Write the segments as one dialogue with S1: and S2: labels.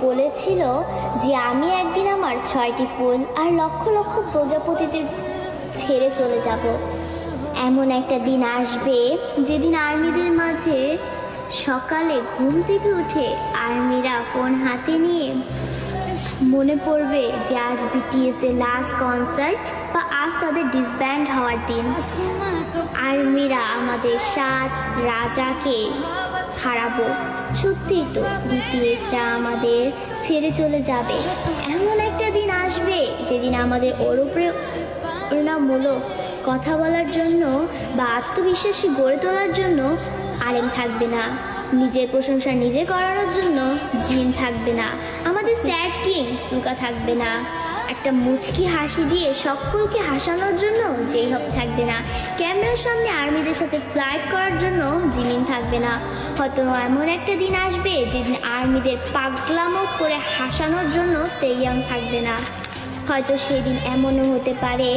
S1: বলেছিল যে আমি একদিন আমার 6টি ফুল আর লক্ষ লক্ষ প্রজাপতিতে ছেড়ে চলে যাব। এমন একটা দিন আসবে যেদিন আর্মিদের মাঝে সকালে ঘুম থেকে উঠে আর্মিরা ফোন হাতে নিয়ে মনে পড়বে যে আজ বিটিএস এর লাস্ট কনসার্ট বা আজ তাদের ডিসব্যান্ড হওয়ার দিন। আর্মিরা আমাদের 7 রাজাকে হারাবো। সত্যিই তো বিটিএসরা আমাদের ছেড়ে চলে যাবে। এমন একটা দিন আসবে যেদিন আমাদের অনুপ্রেরণামূলক কথা বলার জন্য বা আত্মবিশ্বাসী গড়ে তোলার জন্য আলেম থাকবে না, নিজের প্রশংসা নিজে করানোর জন্য জিন থাকবে না, আমাদের স্যাড কিং সুকা থাকবে না, একটা মুচকি হাসি দিয়ে সকলকে হাসানোর জন্য যেই হোক থাকবে না, ক্যামেরার সামনে আর্মিদের সাথে ফ্লাইট করার জন্য জিমিন থাকবে না। হয়তো এমন একটা দিন আসবে যেদিন আর্মিদের পাগলামো করে হাসানোর জন্য তেইয়াং থাকবে না। হয়তো সেদিন এমনও হতে পারে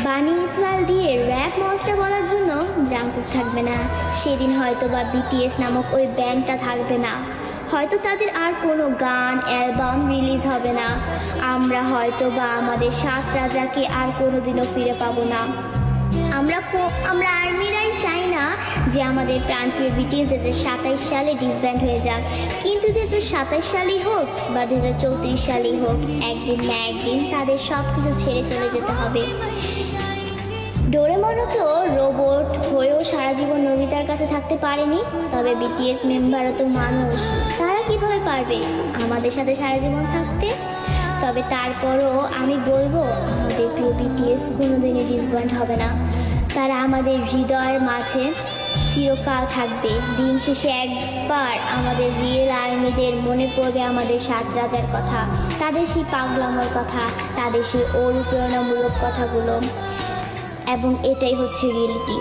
S1: বানি ইসরায়েল দিয়ে র্যাপ মনস্টার বলার জন্য জাঙ্কুক থাকবে না। সেদিন হয়তো বা বিটিএস নামক ওই ব্যান্ডটা থাকবে না। হয়তো তাদের আর কোনো গান অ্যালবাম রিলিজ হবে না। আমরা হয়তো বা আমাদের 7 রাজাকে আর কোনোদিনও ফিরে পাবো না। আমরা আর্মিরাই চাই না যে আমাদের প্রান্তীয় বিটিএস 2027 সালে ডিসব্যান্ড হয়ে যাক, কিন্তু 2027 সালেই হোক বা 2034 সালেই হোক, একদিন না একদিন তাদের সব কিছু ছেড়ে চলে যেতে হবে। ডোরেমনও তো রোবট হয়েও সারা জীবন নোবিতার কাছে থাকতে পারেনি, তবে বিটিএস মেম্বারও তো মানুষ, তারা কিভাবে পারবে আমাদের সাথে সারা জীবন থাকতে? তবে তারপরও আমি বলবো আমাদের প্রিয় বিটিএস কোনোদিনই ডিসব্যান্ড হবে না। তারা আমাদের হৃদয়ের মাঝে চিরকাল থাকবে। দিন শেষে একবার আমাদের রিয়েল আর্মিদের মনে পড়বে আমাদের 7 রাজার কথা, তাদের সেই পাগলামোর কথা, তাদের সেই অনুপ্রেরণামূলক কথাগুলো, এবং এটাই হচ্ছে রিয়েলিটি।